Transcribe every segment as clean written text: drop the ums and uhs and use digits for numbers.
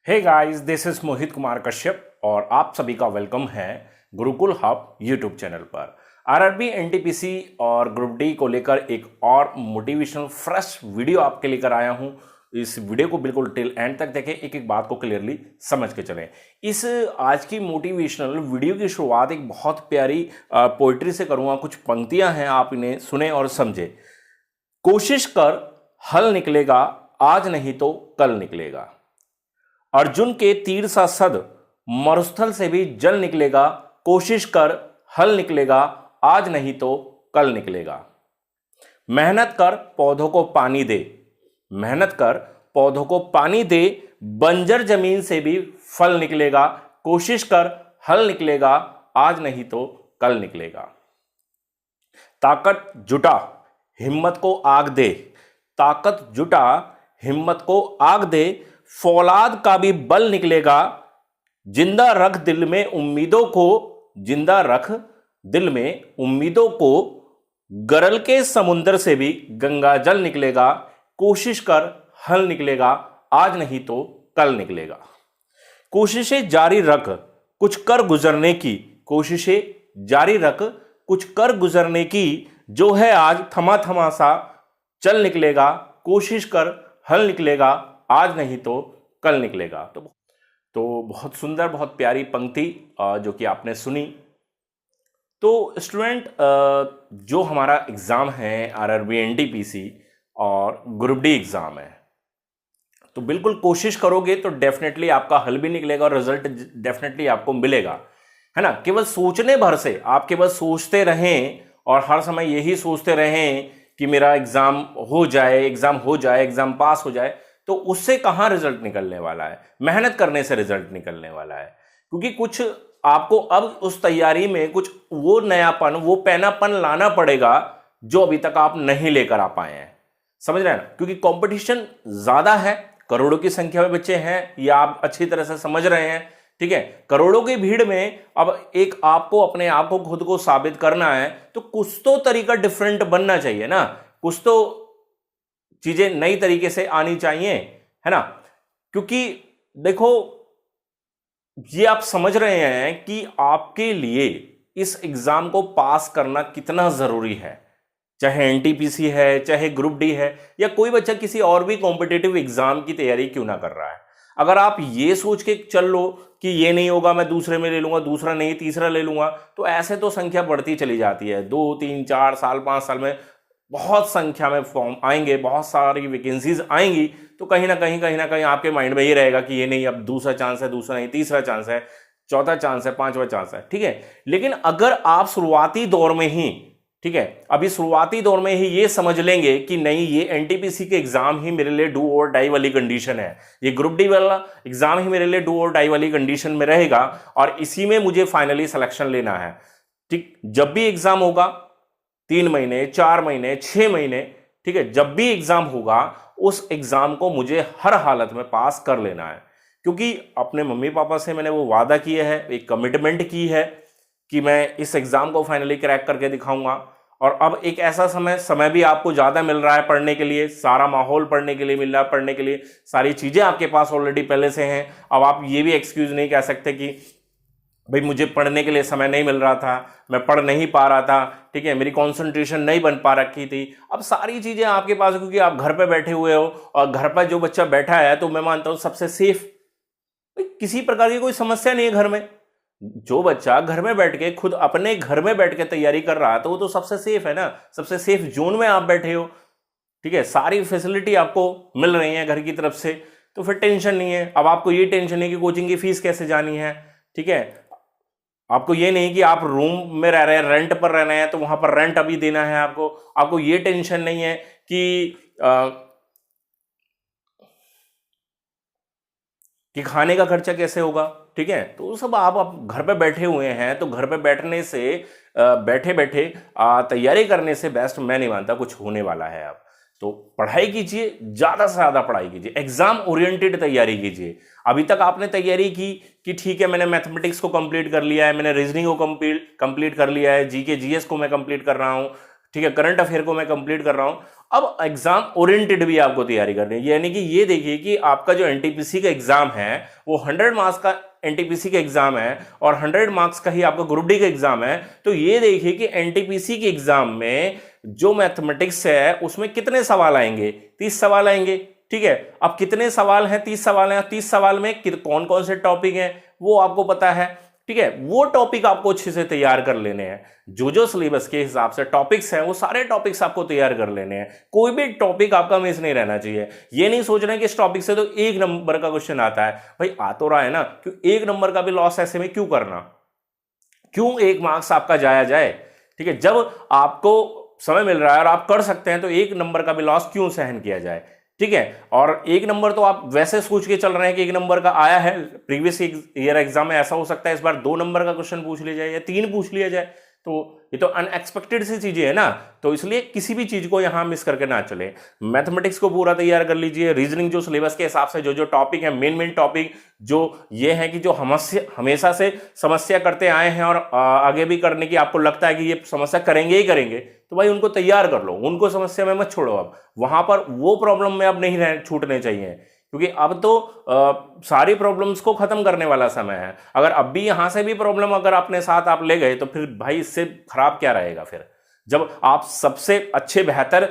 Hey guys, this is Mohit Kumar Kashyap और आप सभी का वेलकम है गुरुकुल हब यूट्यूब चैनल पर। आरआरबी, एनटीपीसी और ग्रुप डी को लेकर एक और मोटिवेशनल फ्रेश वीडियो आपके लेकर आया हूं। इस वीडियो को बिल्कुल टिल एंड तक देखें, एक एक बात को क्लियरली समझ के चलें। इस आज की मोटिवेशनल वीडियो की शुरुआत एक बहुत प्यारी पोइट्री से करूँगा। कुछ पंक्तियां हैं, आप इन्हें सुने और समझे। कोशिश कर, हल निकलेगा, आज नहीं तो कल निकलेगा। अर्जुन के तीर सा सद, मरुस्थल से भी जल निकलेगा। कोशिश कर, हल निकलेगा, आज नहीं तो कल निकलेगा। मेहनत कर, पौधों को पानी दे। मेहनत कर, पौधों को पानी दे। बंजर जमीन से भी फल निकलेगा। कोशिश कर, हल निकलेगा, आज नहीं तो कल निकलेगा। ताकत जुटा, हिम्मत को आग दे। ताकत जुटा, हिम्मत को आग दे। फौलाद का भी बल निकलेगा। जिंदा रख दिल में उम्मीदों को। जिंदा रख दिल में उम्मीदों को। गरल के समुंदर से भी गंगा जल निकलेगा। कोशिश कर, हल निकलेगा, आज नहीं तो कल निकलेगा। कोशिशें जारी रख, कुछ कर गुजरने की। कोशिशें जारी रख, कुछ कर गुजरने की। जो है आज थमा थमा सा चल निकलेगा। कोशिश कर, हल निकलेगा, आज नहीं तो कल निकलेगा। तो बहुत सुंदर, बहुत प्यारी पंक्ति जो कि आपने सुनी। तो स्टूडेंट, जो हमारा एग्ज़ाम है आरआरबी, एनटीपीसी और ग्रुप डी एग्ज़ाम है, तो बिल्कुल कोशिश करोगे तो डेफिनेटली आपका हल भी निकलेगा और रिजल्ट डेफिनेटली आपको मिलेगा, है ना। केवल सोचने भर से आप केवल सोचते रहें और हर समय यही सोचते रहें कि मेरा एग्ज़ाम हो जाए, एग्ज़ाम पास हो जाए, तो उससे कहाँ रिजल्ट निकलने वाला है। मेहनत करने से रिजल्ट निकलने वाला है, क्योंकि कुछ आपको अब उस तैयारी में कुछ वो नयापन, वो पैनापन लाना पड़ेगा जो अभी तक आप नहीं लेकर आ पाए हैं। समझ रहे हैं ना, क्योंकि कंपटीशन ज़्यादा है, करोड़ों की संख्या में बच्चे हैं, ये आप अच्छी तरह से समझ रहे हैं। ठीक है, करोड़ों की भीड़ में अब एक आपको अपने आप को, खुद को साबित करना है, तो कुछ तो तरीका डिफरेंट बनना चाहिए ना। कुछ तो चीजें नई तरीके से आनी चाहिए, है ना। क्योंकि देखो, ये आप समझ रहे हैं कि आपके लिए इस एग्जाम को पास करना कितना जरूरी है। चाहे एनटीपीसी है, चाहे ग्रुप डी है, या कोई बच्चा किसी और भी कॉम्पिटिटिव एग्जाम की तैयारी क्यों ना कर रहा है। अगर आप ये सोच के चल लो कि ये नहीं होगा, मैं दूसरे में ले लूंगा, दूसरा नहीं तीसरा ले लूंगा, तो ऐसे तो संख्या बढ़ती चली जाती है। 2, 3, 4 साल, 5 साल में बहुत संख्या में फॉर्म आएंगे, बहुत सारी वैकेंसीज आएंगी, तो कहीं ना कहीं आपके माइंड में ये रहेगा कि ये नहीं, अब दूसरा चांस है, दूसरा नहीं तीसरा चांस है, चौथा चांस है, पांचवा चांस है। ठीक है, लेकिन अगर आप शुरुआती दौर में ही, ठीक है, अभी शुरुआती दौर में ही ये समझ लेंगे कि नहीं, ये एनटीपीसी के एग्जाम ही मेरे लिए डू और डाई वाली कंडीशन है, ये ग्रुप डी वाला एग्जाम ही मेरे लिए डू और डाई वाली कंडीशन में रहेगा और इसी में मुझे फाइनली सिलेक्शन लेना है। ठीक, जब भी एग्जाम होगा, 3 महीने, 4 महीने, 6 महीने, ठीक है, जब भी एग्जाम होगा, उस एग्जाम को मुझे हर हालत में पास कर लेना है। क्योंकि अपने मम्मी पापा से मैंने वो वादा किया है, एक कमिटमेंट की है कि मैं इस एग्जाम को फाइनली क्रैक करके दिखाऊंगा। और अब एक ऐसा समय भी आपको ज्यादा मिल रहा है पढ़ने के लिए, सारा माहौल पढ़ने के लिए मिल रहा है, पढ़ने के लिए सारी चीजें आपके पास ऑलरेडी पहले से हैं। अब आप ये भी एक्सक्यूज नहीं कह सकते कि भाई मुझे पढ़ने के लिए समय नहीं मिल रहा था, मैं पढ़ नहीं पा रहा था, ठीक है, मेरी कंसंट्रेशन नहीं बन पा रखी थी। अब सारी चीजें आपके पास, क्योंकि आप घर पे बैठे हुए हो और घर पर जो बच्चा बैठा है, तो मैं मानता हूं सबसे सेफ, किसी प्रकार की कोई समस्या नहीं है घर में। जो बच्चा घर में बैठ के, खुद अपने घर में बैठ के तैयारी कर रहा है, तो वो तो सबसे सेफ है ना, सबसे सेफ जोन में आप बैठे हो। ठीक है, सारी फैसिलिटी आपको मिल रही है घर की तरफ से, तो फिर टेंशन नहीं है। अब आपको ये टेंशन है कि कोचिंग की फीस कैसे जानी है। ठीक है, आपको ये नहीं कि आप रूम में रह रहे हैं, रेंट पर रह रहे हैं, तो वहां पर रेंट अभी देना है आपको। आपको ये टेंशन नहीं है कि खाने का खर्चा कैसे होगा। ठीक है, तो सब आप घर पे बैठे हुए हैं, तो घर पे बैठने से, बैठे बैठे तैयारी करने से बेस्ट मैं नहीं मानता कुछ होने वाला है। आप तो पढ़ाई कीजिए, ज्यादा से ज्यादा पढ़ाई कीजिए, एग्जाम ओरिएंटेड तैयारी कीजिए। अभी तक आपने तैयारी की कि ठीक है, मैंने मैथमेटिक्स को कंप्लीट कर लिया है, मैंने रीजनिंग को कंप्लीट कर लिया है, जीके जीएस को मैं कंप्लीट कर रहा हूं, ठीक है, करंट अफेयर को मैं कंप्लीट कर रहा हूं। अब एग्जाम ओरिएंटेड भी आपको तैयारी करनी है, यानी कि ये देखिए कि आपका जो एनटीपीसी का एग्जाम है वो 100 मार्क्स का एनटीपीसी का एग्जाम है और 100 मार्क्स का ही आपका ग्रुप डी का एग्जाम है। तो ये देखिए कि एनटीपीसी के एग्जाम में जो मैथमेटिक्स है उसमें कितने सवाल आएंगे, 30 सवाल आएंगे। ठीक है, अब कितने सवाल हैं, 30 सवाल हैं, 30 सवाल में कौन कौन से टॉपिक हैं वो आपको पता है। ठीक है, वो टॉपिक आपको अच्छे से तैयार कर लेने हैं, जो सिलेबस के हिसाब से टॉपिक्स हैं वो सारे टॉपिक्स आपको तैयार कर लेने हैं। कोई भी टॉपिक आपका मिस नहीं रहना चाहिए। ये नहीं सोच रहे कि इस टॉपिक से तो 1 नंबर का क्वेश्चन आता है, भाई आ तो रहा है ना, क्यों 1 नंबर का भी लॉस ऐसे में क्यों करना, क्यों 1 मार्क्स आपका जाया जाए। ठीक है, जब आपको समय मिल रहा है और आप कर सकते हैं तो 1 नंबर का भी लॉस क्यों सहन किया जाए। ठीक है, और 1 नंबर तो आप वैसे सोच के चल रहे हैं कि 1 नंबर का आया है, प्रीवियस ईयर एग्जाम में ऐसा हो सकता है इस बार 2 नंबर का क्वेश्चन पूछ लिया जाए या 3 पूछ लिया जाए, तो ये तो अनएक्सपेक्टेड सी चीजें है ना। तो इसलिए किसी भी चीज को यहां मिस करके ना चले। मैथमेटिक्स को पूरा तैयार कर लीजिए, रीजनिंग जो सिलेबस के हिसाब से जो टॉपिक है, मेन टॉपिक जो ये है कि जो हमेशा से समस्या करते आए हैं और आगे भी करने की आपको लगता है कि ये समस्या करेंगे ही करेंगे, तो भाई उनको तैयार कर लो, उनको समस्या में मत छोड़ो। अब वहां पर वो प्रॉब्लम में अब नहीं छूटने चाहिए, क्योंकि अब तो सारी प्रॉब्लम्स को खत्म करने वाला समय है। अगर अब भी यहां से भी प्रॉब्लम अगर अपने साथ आप ले गए तो फिर भाई इससे खराब क्या रहेगा। फिर जब आप सबसे अच्छे बेहतर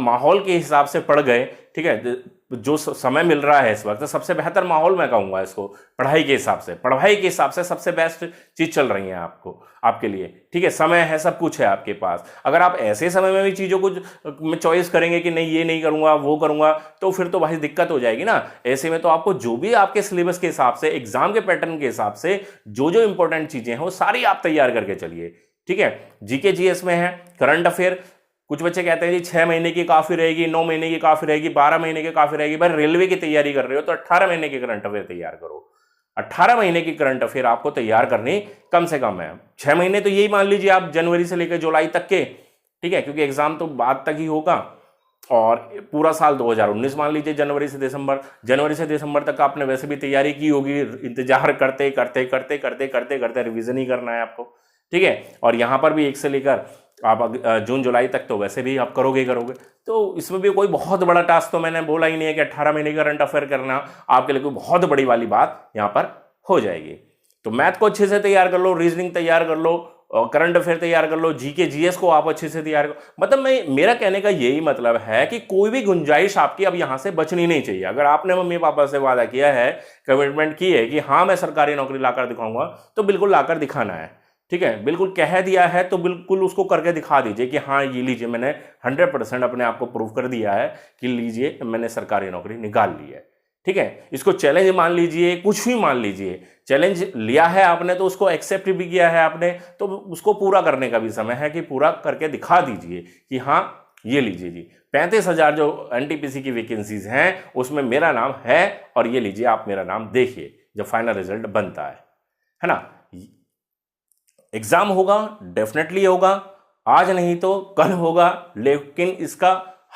माहौल के हिसाब से पढ़ गए, ठीक है, जो समय मिल रहा है इस वक्त सबसे बेहतर माहौल मैं कहूंगा इसको, पढ़ाई के हिसाब से सबसे बेस्ट चीज चल रही है आपके लिए। ठीक है, समय है, सब कुछ है आपके पास। अगर आप ऐसे समय में भी चीजों को चॉइस करेंगे कि नहीं ये नहीं करूंगा वो करूंगा, तो फिर तो भाई दिक्कत हो जाएगी ना। ऐसे में तो आपको जो भी आपके सिलेबस के हिसाब से, एग्जाम के पैटर्न के हिसाब से जो इंपॉर्टेंट चीजें हैं वो सारी आप तैयार करके चलिए। ठीक है, जीके जीएस में है, करंट अफेयर, कुछ बच्चे कहते हैं जी 6 महीने की काफी रहेगी, 9 महीने की काफी रहेगी, 12 महीने की काफी रहेगी। भाई रेलवे की तैयारी कर रहे हो तो 18 महीने की करंट अफेयर तैयार करो। 18 महीने की करंट अफेयर आपको तैयार करनी कम से कम है। 6 महीने तो यही मान लीजिए आप, जनवरी से लेकर जुलाई तक के। ठीक है, क्योंकि एग्जाम तो बाद तक ही होगा, और पूरा साल 2019 मान लीजिए, जनवरी से दिसंबर तक आपने वैसे भी तैयारी की होगी, इंतजार करते करते करते करते करते करते रिवीजन ही करना है आपको। ठीक है, और यहां पर भी 1 से लेकर आप जून जुलाई तक तो वैसे भी आप करोगे। तो इसमें भी कोई बहुत बड़ा टास्क तो मैंने बोला ही नहीं है कि 18 महीने का करंट अफेयर करना आपके लिए कोई बहुत बड़ी वाली बात यहां पर हो जाएगी। तो मैथ को अच्छे से तैयार कर लो, रीजनिंग तैयार कर लो, करंट अफेयर तैयार कर लो, जीके जीएस को आप अच्छे से तैयार करो। मतलब मेरा कहने का यही मतलब है कि कोई भी गुंजाइश आपकी अब यहां से बचनी नहीं चाहिए। अगर आपने मम्मी पापा से वादा किया है, कमिटमेंट की है कि हाँ मैं सरकारी नौकरी लाकर दिखाऊंगा, तो बिल्कुल लाकर दिखाना है। ठीक है, बिल्कुल कह दिया है तो बिल्कुल उसको करके दिखा दीजिए कि हाँ ये लीजिए, मैंने 100% अपने आप को प्रूव कर दिया है कि लीजिए मैंने सरकारी नौकरी निकाल ली है। ठीक है, इसको चैलेंज मान लीजिए, कुछ भी मान लीजिए, चैलेंज लिया है आपने तो उसको एक्सेप्ट भी किया है आपने, तो उसको पूरा करने का भी समय है कि पूरा करके दिखा दीजिए कि हाँ ये लीजिए जी 35,000 जो एनटीपीसी की वैकेंसीज हैं उसमें मेरा नाम है, और ये लीजिए आप मेरा नाम देखिए जब फाइनल रिजल्ट बनता है ना। एग्जाम होगा, डेफिनेटली होगा, आज नहीं तो कल होगा, लेकिन इसका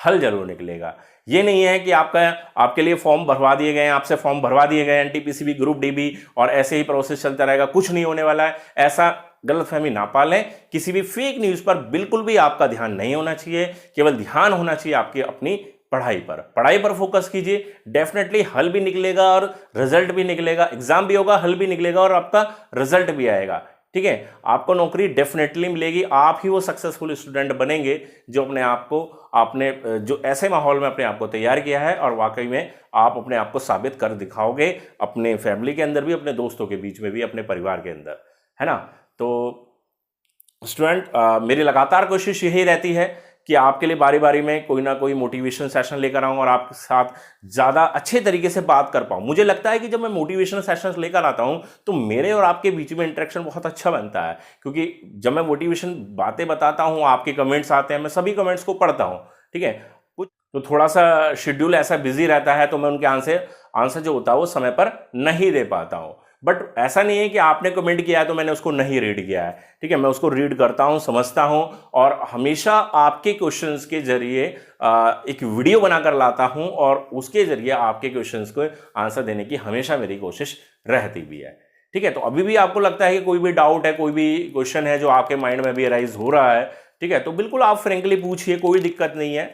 हल जरूर निकलेगा। ये नहीं है कि आपके लिए फॉर्म भरवा दिए गए हैं, आपसे फॉर्म भरवा दिए गए, एनटीपीसी भी, ग्रुप डी भी, और ऐसे ही प्रोसेस चलता रहेगा, कुछ नहीं होने वाला है। ऐसा गलतफहमी ना पालें। किसी भी फेक न्यूज पर बिल्कुल भी आपका ध्यान नहीं होना चाहिए, केवल ध्यान होना चाहिए आपकी अपनी पढ़ाई पर फोकस कीजिए। डेफिनेटली हल भी निकलेगा और रिजल्ट भी निकलेगा, एग्जाम भी होगा, हल भी निकलेगा और आपका रिजल्ट भी आएगा। ठीक है, आपको नौकरी डेफिनेटली मिलेगी। आप ही वो सक्सेसफुल स्टूडेंट बनेंगे जो आपने जो ऐसे माहौल में अपने आप को तैयार किया है, और वाकई में आप अपने आप को साबित कर दिखाओगे, अपने फैमिली के अंदर भी, अपने दोस्तों के बीच में भी, अपने परिवार के अंदर, है ना। तो स्टूडेंट, मेरी लगातार कोशिश यही रहती है कि आपके लिए बारी बारी में कोई ना कोई मोटिवेशन सेशन लेकर आऊं और आपके साथ ज़्यादा अच्छे तरीके से बात कर पाऊं। मुझे लगता है कि जब मैं मोटिवेशनल सेशंस लेकर आता हूं तो मेरे और आपके बीच में इंटरेक्शन बहुत अच्छा बनता है, क्योंकि जब मैं मोटिवेशन बातें बताता हूं, आपके कमेंट्स आते हैं, मैं सभी कमेंट्स को पढ़ता हूं। ठीक है, कुछ तो थोड़ा सा शेड्यूल ऐसा बिजी रहता है तो मैं उनके आंसर जो होता है वो समय पर नहीं दे पाता हूँ। बट ऐसा नहीं है कि आपने कमेंट किया है तो मैंने उसको नहीं रीड किया है। ठीक है, मैं उसको रीड करता हूं, समझता हूं, और हमेशा आपके क्वेश्चंस के जरिए एक वीडियो बनाकर लाता हूं, और उसके जरिए आपके क्वेश्चंस को आंसर देने की हमेशा मेरी कोशिश रहती भी है। ठीक है, तो अभी भी आपको लगता है कि कोई भी डाउट है, कोई भी क्वेश्चन है जो आपके माइंड में भी अराइज हो रहा है, ठीक है, तो बिल्कुल आप फ्रेंकली पूछिए, कोई दिक्कत नहीं है।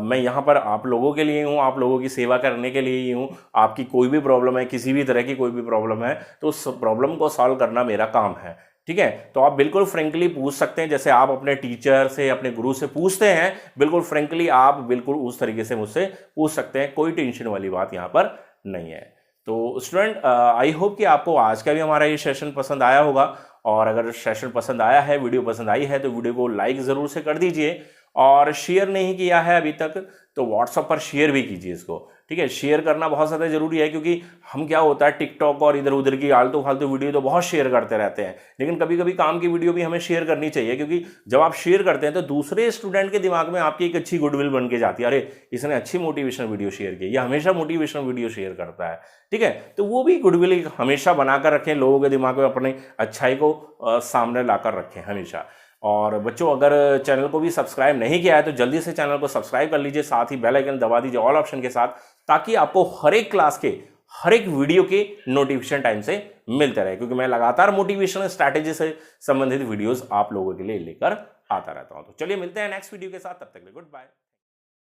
मैं यहाँ पर आप लोगों के लिए हूँ, आप लोगों की सेवा करने के लिए ही हूँ। आपकी कोई भी प्रॉब्लम है, किसी भी तरह की कोई भी प्रॉब्लम है, तो उस प्रॉब्लम को सॉल्व करना मेरा काम है। ठीक है, तो आप बिल्कुल फ्रेंकली पूछ सकते हैं, जैसे आप अपने टीचर से, अपने गुरु से पूछते हैं, बिल्कुल फ्रेंकली आप बिल्कुल उस तरीके से मुझसे पूछ सकते हैं। कोई टेंशन वाली बात यहाँ पर नहीं है। तो स्टूडेंट, आई होप कि आपको आज का भी हमारा ये सेशन पसंद आया होगा, और अगर सेशन पसंद आया है, वीडियो पसंद आई है, तो वीडियो को लाइक ज़रूर से कर दीजिए, और शेयर नहीं किया है अभी तक तो व्हाट्सएप पर शेयर भी कीजिए इसको। ठीक है, शेयर करना बहुत ज़्यादा ज़रूरी है, क्योंकि हम क्या होता है, टिकटॉक और इधर उधर की आलतू फालतू वीडियो तो बहुत शेयर करते रहते हैं, लेकिन कभी कभी काम की वीडियो भी हमें शेयर करनी चाहिए, क्योंकि जब आप शेयर करते हैं तो दूसरे स्टूडेंट के दिमाग में आपकी एक अच्छी गुडविल बन के जाती है, अरे इसने अच्छी मोटिवेशनल वीडियो शेयर की, यह हमेशा मोटिवेशनल वीडियो शेयर करता है। ठीक है, तो वो भी गुडविल हमेशा बनाकर रखें, लोगों के दिमाग में अपनी अच्छाई को सामने लाकर रखें हमेशा। और बच्चों, अगर चैनल को भी सब्सक्राइब नहीं किया है तो जल्दी से चैनल को सब्सक्राइब कर लीजिए, साथ ही बेल आइकन दबा दीजिए ऑल ऑप्शन के साथ, ताकि आपको हर एक क्लास के हर एक वीडियो के नोटिफिकेशन टाइम से मिलते रहे, क्योंकि मैं लगातार मोटिवेशनल स्ट्रैटेजी से संबंधित वीडियोस आप लोगों के लिए लेकर आता रहता हूं। तो चलिए मिलते हैं नेक्स्ट वीडियो के साथ, तब तक के लिए गुड बाय।